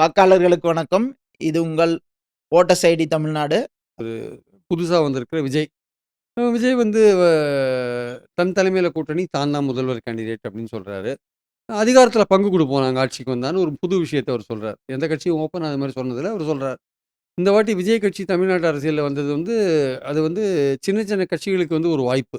வாக்காளர்களுக்கு வணக்கம். இது உங்கள் ஓட்டர்ஸ் ஐடி தமிழ்நாடு. புதுசா வந்திருக்கிற விஜய். விஜய் வந்து தன் தலைமையில கூட்டணி தான் தான் முதல்வர் கேண்டிடேட் அப்படின்னு சொல்றாரு. அதிகாரத்தில பங்கு குடுப்போம் நாங்க ஆட்சிக்கு வந்தான்னு ஒரு புது விஷயத்த அவர் சொல்றார். எந்த கட்சியும் ஓப்பனா அது மாரி சொன்னதில்ல. அவர் சொல்றார். இந்த வாட்டி விஜய் கட்சி தமிழ்நாட்டு அரசியல்ல வந்தது வந்து, அது வந்து சின்ன சின்ன கட்சிகளுக்கு வந்து ஒரு வாய்ப்பு.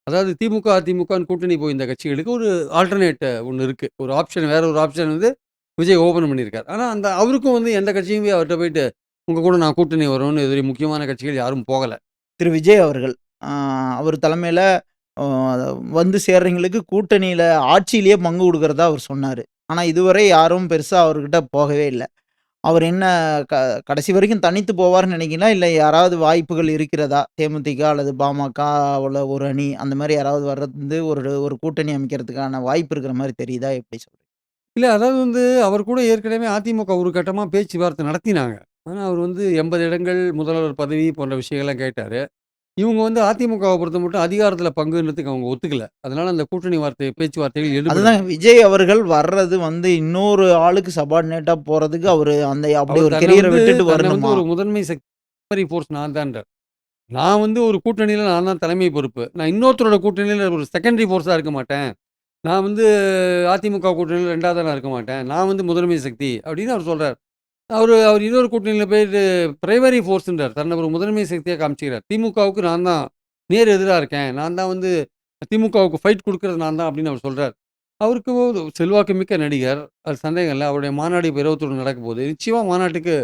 அதாவது திமுக, அதிமுகன்னு கூட்டணி போயிருந்த கட்சிகளுக்கு ஒரு ஆல்டர்னேட் ஒண்ணு இருக்கு. ஒரு ஆப்ஷன் வேற ஒரு ஆப்ஷன் வந்து விஜய் ஓப்பன் பண்ணியிருக்கார். ஆனா அவருக்கும் வந்து எந்த கட்சியும் போய் அவர்ட்ட போயிட்டு, உங்க கூட நான் கூட்டணி வரோன்னு எதிரி முக்கியமான கட்சிகள் யாரும் போகல. திரு விஜய் அவர்கள். அ அவர் தலைமையில அ வந்து சேர்றவங்களுக்கு கூட்டணியில ஆட்சியிலேயே பங்கு குடுக்கிறதா அவர் சொன்னாரு. ஆனா இதுவரை யாரும் பெருசா அவர்கிட்ட போகவே இல்ல. அவர் என்ன க கடைசி வரைக்கும் தனித்து போவார்ன்னு நினைக்கிறீங்களா? இல்ல யாராவது வாய்ப்புகள் இருக்கிறதா? தேமுதிக அல்லது பாமக உள்ள ஒரு அணி அந்த மாரி யாராவது வர்றது ஒரு ஒரு கூட்டணி அமைக்கிறதுக்கான வாய்ப்பு இருக்கிற மாரி தெரியுதா? எப்படி சொல்றீங்க? இல்ல அதாவது வந்து அவர் கூட ஏற்கனவே அதிமுக ஒரு கட்டமா பேச்சுவார்த்தை நடத்தினாங்க. ஆனா அவர் வந்து 80 இடங்கள், முதல்வர் பதவி போன்ற விஷயங்கள்லாம் கேட்டாரு. இவங்க வந்து அதிமுகவ பொறுத்த மட்டும் அதிகாரத்தில பங்குன்றதுக்கு அவங்க ஒத்துக்கல. அதனால அந்த கூட்டணி பேச்சுவார்த்தைகள் எடுபடல. அதுதான் விஜய் அவர்கள் வர்றது வந்து இன்னொரு ஆளுக்கு சபார்டினேட்டா போறதுக்கு அவரு அந்த அப்படி அவர் ஒரு கெரியர விட்டுட்டு தன்னை வந்து வரணுமா? ஒரு முதன்மை பிரைமரி ஃபோர்ஸ் நான் தான்றார். நான் வந்து ஒரு கூட்டணியில நான் தான் தலைமை பொறுப்பு. நான் இன்னொருத்தரோட கூட்டணியில ஒரு செகண்டரி ஃபோர்ஸா இருக்க மாட்டேன். நான் வந்து அதிமுக கூட்டணியில 2வதா நான் இருக்க மாட்டேன். நான் வந்து முதன்மை சக்தி அப்படின்னு அவர் சொல்றார். அவர் இன்னொரு கூட்டணியில போயிட்டு பிரைமரி ஃபோர்ஸ்ன்றார். தன்னை ஒரு முதன்மை சக்தியா காமிச்சுக்கிறார். திமுகவுக்கு நான் தான் நேர் எதிரா இருக்கேன். நான் தான் வந்து திமுகவுக்கு ஃபைட் குடுக்குறது நான் தான் அப்படின்னு அவர் சொல்றார். அவருக்கு ஒரு செல்வாக்கு மிக்க நடிகர். அது சந்தேகம் இல்ல. அவருடைய மாநாடு இப்ப 21 நடக்கப்போகுது. நிச்சயமா மாநாட்டுக்கு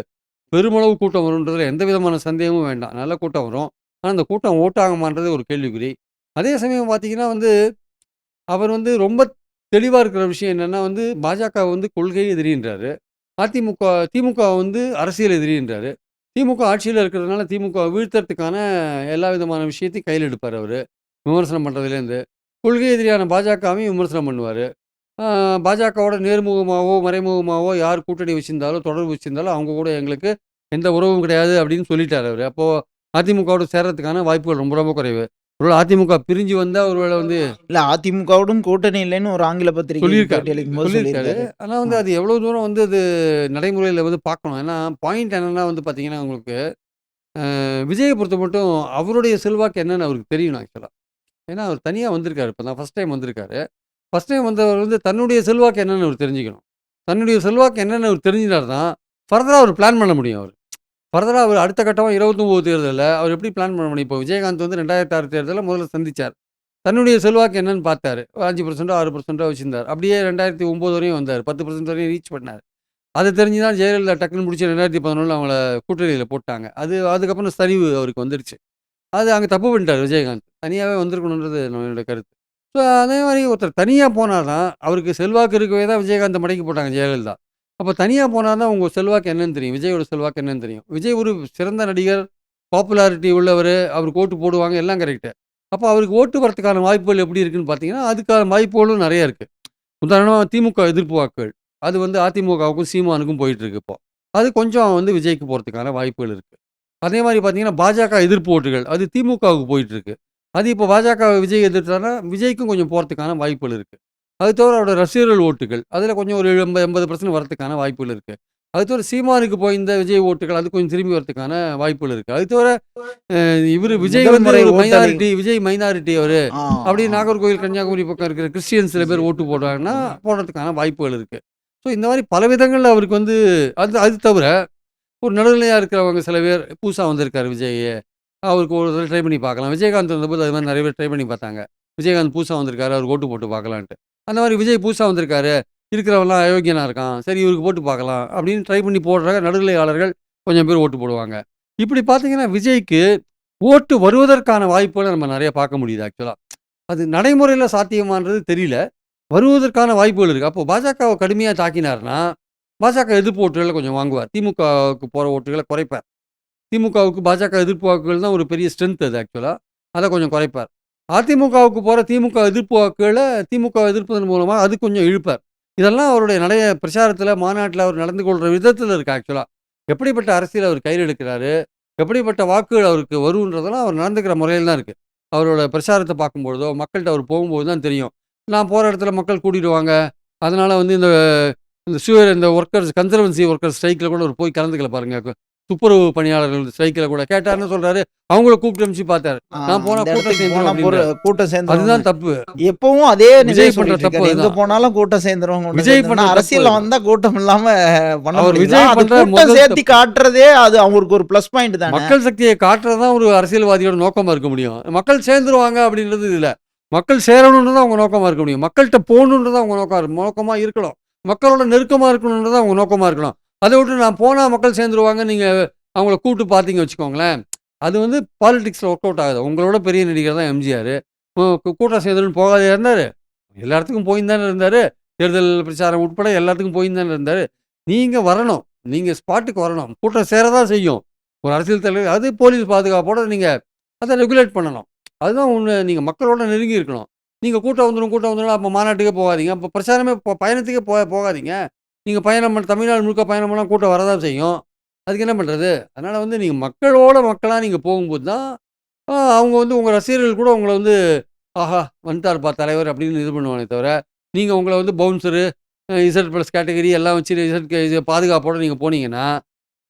பெருமளவு கூட்டம் வரும்ன்றதுல எந்த விதமான சந்தேகமும் வேண்டாம். நல்ல கூட்டம் வரும். ஆனா அந்த கூட்டம் ஓட் ஆகுமான்றது ஒரு கேள்விக்குறி. அதே சமயம் பார்த்தீங்கன்னா வந்து, அவர் வந்து ரொம்ப தெளிவா இருக்கிற விஷயம் என்னன்னா வந்து, பாஜக வந்து கொள்கை எதிரின்றாரு. திமுக வந்து அரசியல் எதிரின்றாரு. திமுக ஆட்சியில இருக்கிறதுனால திமுகவ வீழ்த்தறதுக்கான எல்லா விதமான விஷயத்தையும் கையில எடுப்பாரு அவரு. விமர்சனம் பண்றதுலேருந்து. கொள்கை எதிரியான பாஜகவையும் விமர்சனம் பண்ணுவாரு. ஆ பாஜகவோட நேர்முகமாவோ, மறைமுகமாவோ யார் கூட்டணி வச்சிருந்தாலும், தொடர்பு வச்சிருந்தாலும் அவங்க கூட எங்களுக்கு எந்த உறவும் கிடையாது அப்படின்னு சொல்லிட்டாரு அவரு. அப்போ அதிமுகவோட சேர்றதுக்கான வாய்ப்புகள் ரொம்ப ரொம்ப குறைவு. ஒருவேள அதிமுக பிரிஞ்சு வந்தா ஒருவேள வந்து இல்ல அதிமுகவுடன் கூட்டணி இல்லைன்னு ஒரு ஆங்கில பத்திரிகைக்கு சொல்லியிருக்காரு பேட்டியளிக்கும்போது சொல்லியிருக்காரு. சொல்லியிருக்காரு. ஆனா ஆ. வந்து அது எவ்வளோ தூரம் வந்து அது நடைமுறையில வந்து பார்க்கணும். ஏன்னா பாயிண்ட் என்னன்னா வந்து பார்த்தீங்கன்னா, உங்களுக்கு விஜய பொறுத்தமட்டும் அவருடைய செல்வாக்கு என்னன்னு அவருக்கு தெரியணும் ஆக்சுவலா. ஏன்னா அவர் தனியா வந்திருக்காரு. இப்ப தான் ஃபர்ஸ்ட் டைம் வந்திருக்காரு. ஃபர்ஸ்ட் டைம் வந்தவர் வந்து தன்னுடைய செல்வாக்கு என்னன்னு அவர் தெரிஞ்சுக்கணும். தன்னுடைய செல்வாக்கு என்னன்னு அவர் தெரிஞ்சினாரு தான், ஃபர்தரா அவர் பிளான் பண்ண முடியும் அவரு. ஃபர்தரா அவர் அடுத்த கட்டமா 29 தேர்தல்ல அவர் எப்படி பிளான் பண்ண முடியும்? இப்போ விஜயகாந்த் வந்து 2006 தேர்தல்ல முதல்ல சந்திச்சார். தன்னுடைய செல்வாக்கு என்னன்னு பார்த்தாரு. 5% 6% வச்சிருந்தார். அப்படியே 2009 வரையும் வந்தாரு. 10% வரையும் ரீச் பண்ணாரு. அது தெரிஞ்சு தான் ஜெயலலிதா டக்குன்னு புடிச்சு 2011ல அவங்கள கூட்டணியில போட்டாங்க. அதுக்கப்புறம் சரிவு அவருக்கு வந்துருச்சு. அது அங்க தப்பு பண்ணிட்டாரு விஜயகாந்த். தனியாவே வந்திருக்கணுன்றது என்னோட கருத்து. ஸோ அதே மாரி ஒருத்தர் தனியா போனா தான், அவருக்கு செல்வாக்கு இருக்கவே தான் விஜயகாந்த மடக்கி போட்டாங்க ஜெயலலிதா. அப்ப தனியா போனா தான் உங்க செல்வாக்கு என்னன்னு தெரியும். விஜயோட செல்வாக்கு என்னன்னு தெரியும். விஜய் ஒரு சிறந்த நடிகர், பாப்புலாரிட்டி உள்ளவரு, அவருக்கு ஓட்டு போடுவாங்க எல்லாம் கரெக்ட்டு. அப்ப அவருக்கு ஓட்டு வரதுக்கான வாய்ப்புகள் எப்படி இருக்குன்னு பார்த்தீங்கன்னா, அதுக்கான வாய்ப்புகளும் நெறைய இருக்கு. உதாரணமா திமுக எதிர்ப்பு வாக்குகள். அது வந்து அதிமுகவுக்கும், சீமானுக்கும் போயிட்டு இருக்கு இப்போ. அது கொஞ்சம் வந்து விஜய்க்கு போறதுக்கான வாய்ப்புகள் இருக்கு. அதே மாரி பார்த்தீங்கன்னா, பாஜக எதிர்ப்பு ஓட்டுகள். அது திமுகவுக்கு போயிட்டுருக்கு. அது இப்போ பாஜக விஜய் எதிர்த்தார்னா, விஜய்க்கும் கொஞ்சம் போறதுக்கான வாய்ப்புகள் இருக்கு. அது தவிர அவரோட ரசிகர்கள் ஓட்டுகள். அதில கொஞ்சம் ஒரு 80% வரதுக்கான வாய்ப்புகள் இருக்கு. அது தவிர சீமானுக்கு போயிருந்த விஜய் ஓட்டுகள், அது கொஞ்சம் திரும்பி வரதுக்கான வாய்ப்புகள் இருக்கு. அது தவிர விஜய் முதல் வந்து முறை ஒரு ஓட்டளி மைனாரிட்டி, விஜய் மைனாரிட்டி அவரு. ஆ, அப்படி ஆ. நாகர்கோவில், கன்னியாகுமரி பக்கம் இருக்கிற கிறிஸ்டியன்ஸ் சில பேர் ஓட்டு போடுறாங்கன்னா, போடுறதுக்கான வாய்ப்புகள் இருக்கு. ஸோ இந்த மாரி பல விதங்கள்ல அவருக்கு வந்து அது அது தவிர ஒரு நடுநிலையா இருக்கிறவங்க சில பேர் புதுசா வந்திருக்காரு விஜய். அவருக்கு ஒரு தடவ ட்ரை பண்ணி பார்க்கலாம். விஜயகாந்த் வந்தபோது அது மாரி நெறைய பேர் ட்ரை பண்ணி பார்த்தாங்க. விஜயகாந்த் புதுசா வந்திருக்காரு. அவருக்கு ஓட்டு போட்டு பார்க்கலான்ட்டு. அந்த மாரி விஜய் புதுசா வந்திருக்காரு. இருக்கிறவன்லாம் அயோக்கியனா இருக்கான். சரி இவருக்கு போட்டு பார்க்கலாம். அப்படின்னு ட்ரை பண்ணி போடுற நடுநிலையாளர்கள் கொஞ்சம் பேர் ஓட்டு போடுவாங்க. இப்படி பார்த்தீங்கன்னா, விஜய்க்கு ஓட்டு வருவதற்கான வாய்ப்புகள நம்ம நெறைய பார்க்க முடியுது ஆக்சுவலா. அது நடைமுறையில சாத்தியமான்றது தெரியல. வருவதற்கான வாய்ப்புகள் இருக்கு. அப்போ பாஜகவ கடுமையா தாக்கினார்னா, பாஜக எதிர்ப்பு ஓட்டுகள கொஞ்சம் வாங்குவார். திமுகவுக்கு போற ஓட்டுகள குறைப்பார். திமுகவுக்கு பாஜக எதிர்ப்பு வாக்குகள் தான் ஒரு பெரிய ஸ்ட்ரென்த் அது ஆக்சுவலா. அத கொஞ்சம் குறைப்பார். அதிமுகவுக்கு போற திமுக எதிர்ப்பு வாக்குகள திமுக எதிர்ப்பதன் மூலமா அது கொஞ்சம் இழுப்பார். இதெல்லாம் அவருடைய பிரச்சாரத்தில, மாநாட்டில அவர் நடந்து கொள்ற விதத்தில இருக்கு ஆக்சுவலா. எப்படிப்பட்ட அரசியல் அவர் கையில எடுக்கிறாரு, எப்படிப்பட்ட வாக்குகள் அவருக்கு வரும்ன்றதெல்லாம் அவர் நடந்துக்கிற முறையில தான் இருக்கு. அவரோட பிரச்சாரத்த பார்க்கும்பொழுதோ, மக்கள்ட்ட அவர் போகும்போது தான் தெரியும். நான் போற இடத்துல மக்கள் கூடிடுவாங்க. அதனால வந்து இந்த இந்த ஒர்க்கர்ஸ் கன்சர்வன்சி ஒர்க்கர் ஸ்ட்ரைக்கில் கூட அவர் போய் கலந்துக்கல பாருங்க. துப்புரவு பணியாளர்கள் ஸ்ட்ரைக்கில் கூட கேட்டாருன்னு சொல்றாரு. அவங்கள கூப்பிட்டு அனுப்பிச்சு பார்த்தாரு. நான் போனா அந்த கூட்டம் இடத்துக்கு சேர்ந்துரும் போனா அப்படின்றாரு. கூட்டம் சேர்ந்துரும். அதுதான் தப்பு. எப்பவும் அதே நிலையை விஜய் பண்ற சொல்லிட்டு தப்பு இருக்காரு. எங்க அதுதான். போனாலும் கூட்டம் சேர்ந்துரும். கூட்டம் விஜய் சேர்ந்துரும். பண்ற தப்பு அரசியல்ல அதுதான். வந்தா கூட்டம் இல்லாம பண்ண அவர் முடியுங்களா? விஜய் அது பண்ற கூட்டம் முதல் சேர்த்தி தப்பு. காட்டுறதே அது அவருக்கு ஒரு ப்ளஸ் பாயிண்ட் தானே. மக்கள் சக்தியை காட்டுறது தான் ஒரு அரசியல்வாதியோட நோக்கமா இருக்க முடியும். மக்கள் சேர்ந்துருவாங்க அப்படின்றது இல்ல. மக்கள் சேரணுன்றது தான் அவங்க நோக்கமா இருக்க முடியும். மக்கள்கிட்ட போகணுன்றது அவங்க நோக்கமா இருக்கணும். மக்களோட நெருக்கமா இருக்கணுன்றது அவங்க நோக்கமா இருக்கணும். அதை விட்டு நான் போனா மக்கள் சேர்ந்துருவாங்க நீங்க அவங்கள கூப்பிட்டு பார்த்தீங்க வச்சுக்கோங்களேன். அது வந்து பாலிடிக்ஸ்ல ஒர்க் அவுட் ஆகுது. உங்களோட பெரிய நடிகர் தான் எம்ஜிஆர். கூட்டம் சேர்ந்துருன்னு போகாதே இருந்தாரு. எல்லா இடத்துக்கும் போயின்னு தானே இருந்தாரு. தேர்தல் பிரச்சாரம் உட்பட எல்லாத்துக்கும் போயின்னு தானே இருந்தாரு. நீங்க வரணும். நீங்க ஸ்பாட்டுக்கு வரணும். கூட்டம் சேரதான் செய்யும். ஒரு அரசியல் தலைவர் அது போலீஸ் பாதுகாப்போட நீங்க அதை ரெகுலேட் பண்ணணும். அதுதான் ஒண்ணு. நீங்க மக்களோட நெருங்கி இருக்கணும். நீங்க கூட்டம் வந்துரும் அப்போ மாநாட்டுக்கே போகாதீங்க. அப்போ பிரச்சாரமே பயணத்துக்கே போகாதீங்க. நீங்க பயணம் தமிழ்நாடு முழுக்க பயணம் பண்ணா கூட்டம் வரதான் செய்யும். அதுக்கு என்ன பண்றது? அதனால வந்து நீங்க மக்களோட மக்களா நீங்க போகும்போது தான் அவங்க வந்து உங்க ரசிகர்கள் கூட உங்கள வந்து ஆஹா! வந்துட்டாருப்பா தலைவர் அப்படின்னு இது பண்ணுவானே தவிர, நீங்க உங்கள வந்து பவுன்சரு, இசட் பிளஸ் கேட்டகரி எல்லாம் வச்சு இது பாதுகாப்போட நீங்க போனீங்கன்னா,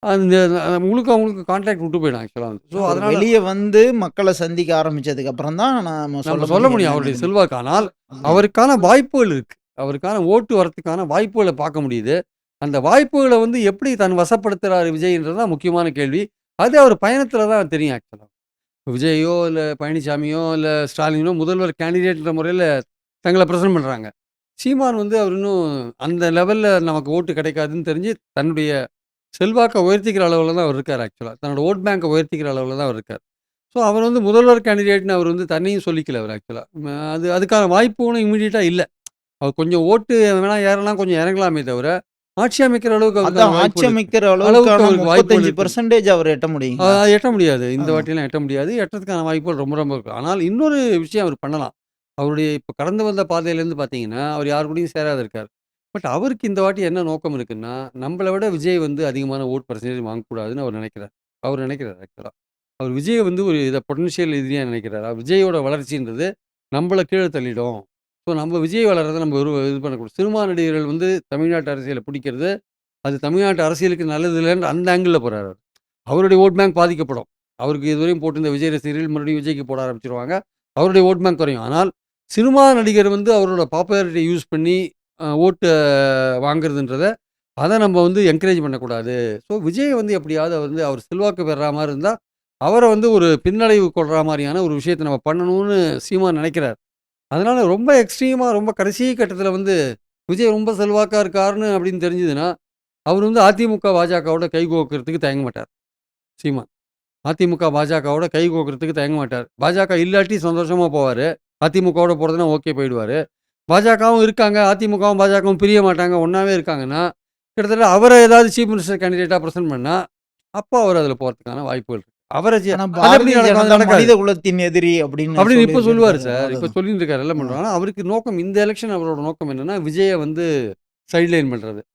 அந்த அவங்களுக்கு கான்ட்ராக்ட் விட்டு போயிடும் ஆக்சுவலா வந்து. ஸோ அவர் அதனால வெளிய வந்து மக்கள சந்திக்க ஆரம்பிச்சதுக்கு அப்புறம் தான் நாம நம்ம சொல்ல சொல்ல முடியும் முடியும் என்ன அவருடைய நிலைமை. செல்வாக்கு. ஆனால் ம். அவருக்கான வாய்ப்புகள் இருக்கு. அவருக்கான ஓட்டு வரத்துக்கான வாய்ப்புகள பார்க்க முடியுது. அந்த வாய்ப்புகள வந்து எப்படி தன் வசப்படுத்துறாரு விஜய்ன்றது தான் முக்கியமான கேள்வி. அது அவர் பயணத்தில தான் தெரியும் ஆக்சுவலா. விஜயோ, இல்ல பழனிசாமியோ, இல்ல ஸ்டாலினோ முதல்வர் கேண்டிடேட்ன்ற முறையில தங்கள பிரசன்ட் பண்றாங்க. சீமான் வந்து அவர் இன்னும் அந்த லெவல்ல நமக்கு ஓட்டு கிடைக்காதுன்னு தெரிஞ்சு, தன்னுடைய செல்வாக்க உயர்த்திக்கிற அளவுல தான் அவர் இருக்காரு ஆக்சுவலா. தன்னோட வோட் பேங்க்க உயர்த்திக்கிற அளவுல தான் அவர் இருக்காரு. ஸோ அவர் வந்து முதல்வர் கேண்டிடேட்ன்னு அவர் வந்து தன்னையும் சொல்லிக்கல அவர் ஆக்சுவலா. அதுக்கான வாய்ப்பு ஒண்ணும் இம்மீடியட்டா இல்ல. அவர் கொஞ்சம் ஓட்டு வேணா ஏறலாம், கொஞ்சம் இறங்கலாமே தவிர, ஆட்சி அமைக்கிற அளவுக்கு அவருக்கான அதான் ஆட்சி வாய்ப்புகள் இருக்கு. அமைக்கிற அளவுக்கு அளவுக்கான அவருக்கு வாய்ப்புகள் இருக்கு. 35% அவர் எட்ட முடியுங்களா? எட்ட முடியாது. இந்த ஆ. வாட்டிலாம் எட்ட முடியாது. எட்டுறதுக்கான வாய்ப்புகள் ரொம்ப ரொம்ப இருக்கு. ஆனால் இன்னொரு விஷயம் அவர் பண்ணலாம். அவருடைய இப்ப கடந்து வந்த பாதையிலேருந்து பார்த்தீங்கன்னா, அவர் யார் கூடயும் சேராத இருக்காரு. பட் அவருக்கு இந்த வாட்டி என்ன நோக்கம் இருக்குன்னா, நம்மள விட விஜய் வந்து அதிகமான ஓட் பெர்சன்டேஜ் வாங்கக்கூடாதுன்னு அவர் நினைக்கிறார். அவர் நினைக்கிறார் ஆக்சுவலா. அவர் விஜய வந்து ஒரு பொட்டன்ஷியல் எதிரியா நினைக்கிறார். விஜயோட வளர்ச்சின்றது நம்மள கீழ தள்ளிடும். ஸோ நம்ம விஜய் வளர்றத நம்ம இது பண்ணக்கூடாது. சினிமா நடிகர்கள் வந்து தமிழ்நாட்டு அரசியல பிடிக்கிறது, அது தமிழ்நாட்டு அரசியலுக்கு நல்லது இல்லைன்ற அந்த ஆங்கிள்ல போறாரு அவரு. அவருடைய வோட் பேங்க் பாதிக்கப்படும். அவருக்கு இதுவரையும் போட்டிருந்த விஜய் ரசிகர்கள் மறுபடியும் விஜய்க்கு போட ஆரம்பிச்சுருவாங்க. அவருடைய வோட் பேங்க் குறையும். ஆனால் சினிமா நடிகர் வந்து அவரோட பாப்புலாரிட்டிய யூஸ் பண்ணி ஓட்ட வாங்குறதுன்றத, அத நம்ம வந்து என்கரேஜ் பண்ணக்கூடாது. ஸோ விஜய் வந்து எப்படியாவது வந்து அவர் செல்வாக்கு பெறா மாரி இருந்தா, அவர வந்து ஒரு பின்னடைவு கொள்றா மாரியான ஒரு விஷயத்த நம்ம பண்ணணும்னு சீமான் நினைக்கிறார். அதனால ரொம்ப எக்ஸ்ட்ரீமா ரொம்ப கடைசி கட்டத்தில வந்து விஜய் ரொம்ப செல்வாக்கா இருக்காருன்னு அப்படின்னு தெரிஞ்சதுன்னா, அவர் வந்து அதிமுக, பாஜகவோட கை கோர்க்கறதுக்கு தயங்க மாட்டார் சீமான். அதிமுக, பாஜகவோட கை கோர்க்கறதுக்கு தயங்க மாட்டார். பாஜக இல்லாட்டி சந்தோஷமா போவாரு. அதிமுகவோட போறதுன்னா ஓகே போயிடுவாரு. பாஜகவும் இருக்காங்க. அதிமுகவும், பாஜகவும் பிரிய மாட்டாங்க. ஒண்ணாவே இருக்காங்கன்னா, கிட்டத்தட்ட அவர ஏதாவது சீஃப் மினிஸ்டர் கேண்டிடேட்டா பிரசன்ட் பண்ணா, அப்போ அவர் அதில போறதுக்கான வாய்ப்புகள் இருக்கு. அவர ஆனா அது எப்படி பாரதிய நடக்கும்? அது ஜனதா நடக்காது. மனித குலத்தின் எதிரி அப்படின்னு அப்படின்னு இப்ப சொல்லுவாரு சொல்லியிருக்காரு. சார். இப்ப அவ்வளவுதான். சொல்லிட்டு இருக்காரு. எல்லாம் ஆ. பண்றாரு. ஆனா அவருக்கு நோக்கம் இந்த எலக்ஷன் அவரோட நோக்கம் என்னன்னா, விஜய வந்து சைட்லைன் பண்றது.